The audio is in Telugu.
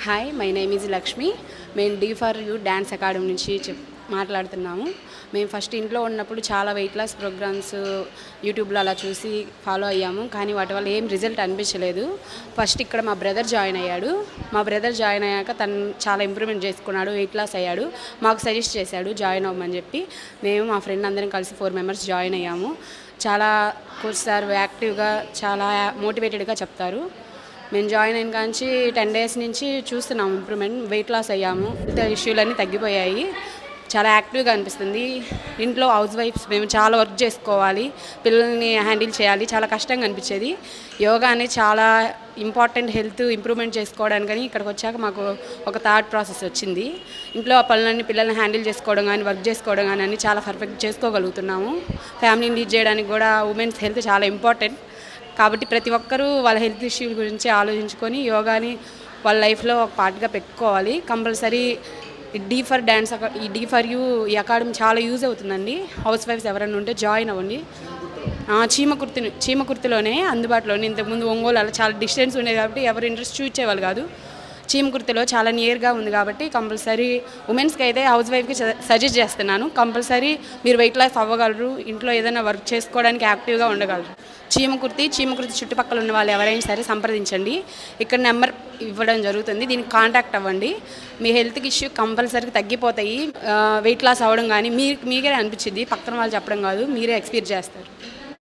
Hi, my name is Lakshmi. మేము D4U డ్యాన్స్ అకాడమీ నుంచి మాట్లాడుతున్నాము. మేము ఫస్ట్ ఇంట్లో ఉన్నప్పుడు చాలా వెయిట్ లాస్ ప్రోగ్రామ్స్ యూట్యూబ్లో అలా చూసి ఫాలో అయ్యాము. కానీ వాటి వల్ల ఏం రిజల్ట్ అనిపించలేదు. ఫస్ట్ ఇక్కడ మా బ్రదర్ జాయిన్ అయ్యాడు. మా బ్రదర్ జాయిన్ అయ్యాక తను చాలా ఇంప్రూవ్మెంట్ చేసుకున్నాడు, వెయిట్ లాస్ అయ్యాడు. మాకు సజెస్ట్ చేశాడు జాయిన్ అవ్వమని చెప్పి. మేము మా ఫ్రెండ్ అందరం కలిసి 4 మెంబర్స్ జాయిన్ అయ్యాము. చాలా కోచ్ సార్ యాక్టివ్గా, చాలా మోటివేటెడ్గా చెప్తారు. మేము జాయిన్ అయిన కాంచి 10 డేస్ నుంచి చూస్తున్నాము ఇంప్రూవ్మెంట్. వెయిట్ లాస్ అయ్యాము, ఇష్యూలన్నీ తగ్గిపోయాయి. చాలా యాక్టివ్గా అనిపిస్తుంది. ఇంట్లో హౌస్ వైఫ్స్ మేము చాలా వర్క్ చేసుకోవాలి, పిల్లల్ని హ్యాండిల్ చేయాలి, చాలా కష్టంగా అనిపించేది. యోగా అనేది చాలా ఇంపార్టెంట్ హెల్త్ ఇంప్రూవ్మెంట్ చేసుకోవడానికని ఇక్కడికి వచ్చాక మాకు ఒక థాట్ ప్రాసెస్ వచ్చింది. ఇంట్లో ఆ పనులన్నీ పిల్లల్ని హ్యాండిల్ చేసుకోవడం కానీ, వర్క్ చేసుకోవడం కానీ అన్నీ చాలా పర్ఫెక్ట్ చేసుకోగలుగుతున్నాము. ఫ్యామిలీని లీడ్ చేయడానికి కూడా ఉమెన్స్ హెల్త్ చాలా ఇంపార్టెంట్. కాబట్టి ప్రతి ఒక్కరూ వాళ్ళ హెల్త్ ఇష్యూ గురించి ఆలోచించుకొని యోగాని వాళ్ళ లైఫ్లో ఒక పార్ట్గా పెట్టుకోవాలి. కంపల్సరీ D4U ఈ అకాడమీ చాలా యూజ్ అవుతుందండి. హౌస్ వైఫ్స్ ఎవరైనా ఉంటే జాయిన్ అవ్వండి. చీమకుర్తిలోనే అందుబాటులోనే. ఇంతకుముందు ఒంగోలు అలా చాలా డిస్టెన్స్ ఉండేది కాబట్టి ఎవరు ఇంట్రెస్ట్ చూపించేవాళ్ళు కాదు. చీమకుర్తిలో చాలా నియర్గా ఉంది కాబట్టి కంపల్సరీ ఉమెన్స్కి అయితే హౌస్ వైఫ్కి సజెస్ట్ చేస్తున్నాను. కంపల్సరీ మీరు వెయిట్ లాస్ అవ్వగలరు, ఇంట్లో ఏదైనా వర్క్ చేసుకోవడానికి యాక్టివ్గా ఉండగలరు. చీమకుర్తి చుట్టుపక్కల ఉన్న వాళ్ళు ఎవరైనా సరే సంప్రదించండి. ఇక్కడ నెంబర్ ఇవ్వడం జరుగుతుంది, దీనికి కాంటాక్ట్ అవ్వండి. మీ హెల్త్కి ఇష్యూ కంపల్సరీ తగ్గిపోతాయి. వెయిట్ లాస్ అవ్వడం కానీ మీకే అనిపించింది, పక్కన వాళ్ళు చెప్పడం కాదు, మీరే ఎక్స్పీరియన్స్ చేస్తారు.